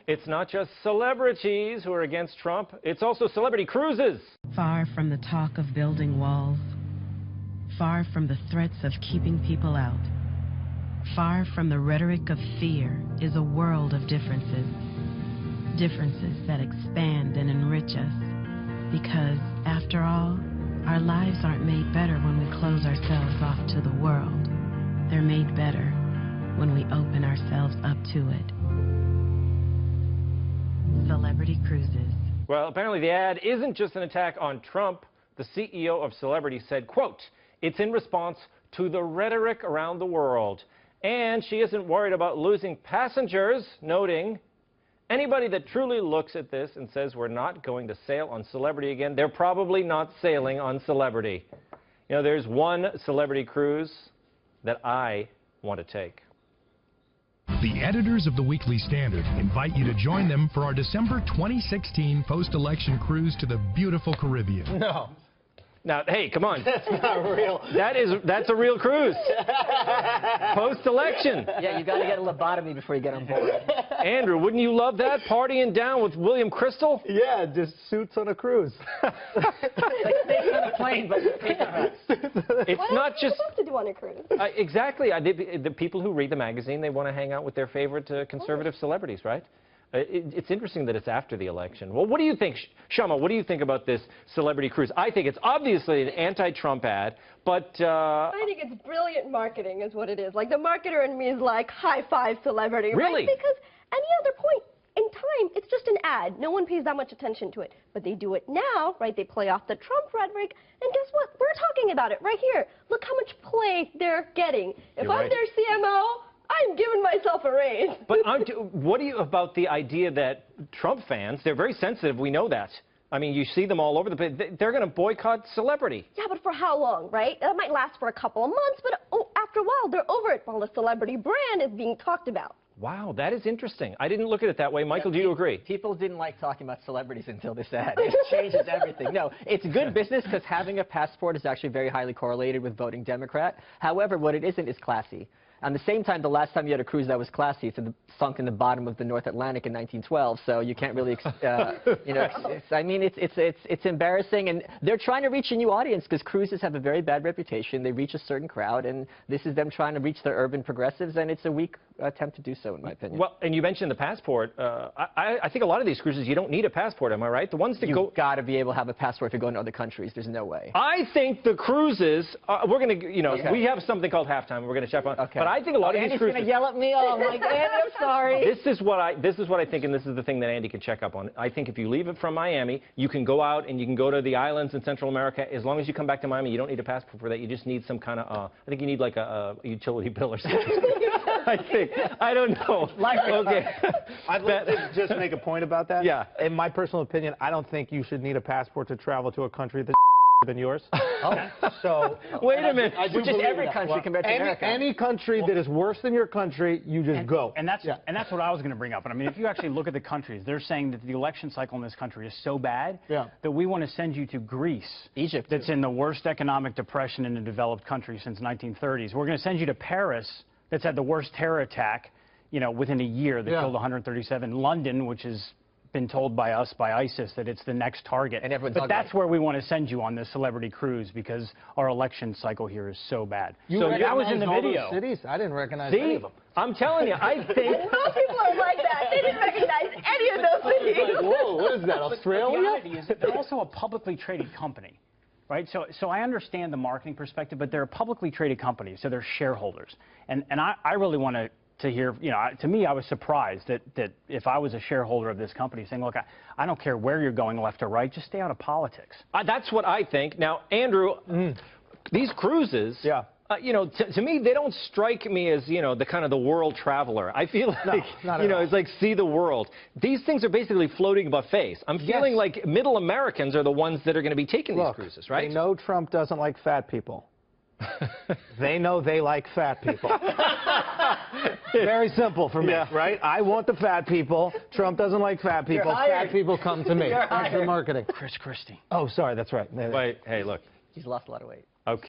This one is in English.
It's not just celebrities who are against Trump, it's also celebrity cruises. Far from the talk of building walls, far from the threats of keeping people out, far from the rhetoric of fear is a world of differences. Differences that expand and enrich us. Because, after all, our lives aren't made better when we close ourselves off to the world. They're made better when we open ourselves up to it. Celebrity Cruises. Well, apparently the ad isn't just an attack on Trump. The CEO of Celebrity said, quote, "It's in response to the rhetoric around the world." And she isn't worried about losing passengers, noting, anybody that truly looks at this and says we're not going to sail on Celebrity again, they're probably not sailing on Celebrity. You know, there's one celebrity cruise that I want to take. The editors of the Weekly Standard invite you to join them for our December 2016 post-election cruise to the beautiful Caribbean. No. Now, hey, come on. That's not real. That's a real cruise. Post-election. Yeah, you got to get a lobotomy before you get on board. Andrew, wouldn't you love that? Partying down with William Crystal? Yeah, just suits on a cruise. Like snakes on a plane, but with paper hats. It's what not else just... are you supposed to do on a cruise? Exactly. The people who read the magazine, they want to hang out with their favorite conservative celebrities, right? It's interesting that it's after the election. Well, what do you think, Shama, what do you think about this celebrity cruise? I think it's obviously an anti-Trump ad, but... I think it's brilliant marketing is what it is. Like, the marketer in me is like, high-five celebrity. Really? Right? Because any other point in time, it's just an ad. No one pays that much attention to it. But they do it now, right? They play off the Trump rhetoric. And guess what? We're talking about it right here. Look how much play they're getting. If You're I'm right. their CMO... I'm giving myself a raise. But what do you about the idea that Trump fans, they're very sensitive, we know that. I mean, you see them all over the place. They're going to boycott Celebrity. Yeah, but for how long, right? That might last for a couple of months, but after a while, they're over it while the celebrity brand is being talked about. Wow, that is interesting. I didn't look at it that way. Michael, do you agree? People didn't like talking about celebrities until this ad. It changes everything. No, it's good business because having a passport is actually very highly correlated with voting Democrat. However, what it isn't is classy. At the same time, the last time you had a cruise that was classy, it's sunk in the bottom of the North Atlantic in 1912, so you can't really, you know, I mean, it's embarrassing, and they're trying to reach a new audience because cruises have a very bad reputation. They reach a certain crowd, and this is them trying to reach the urban progressives, and it's a weak attempt to do so, in my opinion. Well, and you mentioned the passport. I think a lot of these cruises, you don't need a passport, am I right? The ones that You've got to be able to have a passport if you're going to other countries. There's no way. I think the cruises, we're going to, you know, Okay. we have something called halftime. We're going to check on. Okay. But I think a lot of these Andy's cruises. going to yell at me. Oh, my God, I'm sorry. This is what I think, and this is the thing that Andy can check up on. I think if you leave it from Miami, you can go out and you can go to the islands in Central America. As long as you come back to Miami, you don't need a passport for that. You just need some kind of, I think you need like a utility bill or something. I think. I don't know. Okay. I'd like to just make a point about that. Yeah. In my personal opinion, I don't think you should need a passport to travel to a country that's than yours. Oh. So wait a minute. Which is every country compared to America. Any country that is worse than your country, you just go. And that's what I was going to bring up. And I mean, if you actually look at the countries, they're saying that the election cycle in this country is so bad that we want to send you to Greece, Egypt, that's in the worst economic depression in a developed country since 1930s. We're going to send you to Paris, that's had the worst terror attack, you know, within a year that killed 137. London, which has been told by us, by ISIS, that it's the next target. And but that's where we want to send you on this celebrity cruise because our election cycle here is so bad. You so that was in the video. Cities? I didn't recognize any of them. I'm telling you, I think... Most people are like that. They didn't recognize any of those cities. Whoa, what is that, Australia? The reality is they're also a publicly traded company. Right, so I understand the marketing perspective, but they're a publicly traded company, so they're shareholders. And I really want to hear, you know, to me, I was surprised that if I was a shareholder of this company saying, look, I don't care where you're going, left or right, just stay out of politics. That's what I think. Now, Andrew, these cruises, you know, to me, they don't strike me as, you know, the kind of the world traveler. I feel like, you know, it's like see the world. These things are basically floating buffets. I'm feeling like middle Americans are the ones that are going to be taking these cruises, right? They know Trump doesn't like fat people. They know they like fat people. Very simple for me, right? I want the fat people. Trump doesn't like fat people. Fat people come to me. That's the marketing. Chris Christie. Oh, sorry, that's right. Wait, hey, look. He's lost a lot of weight.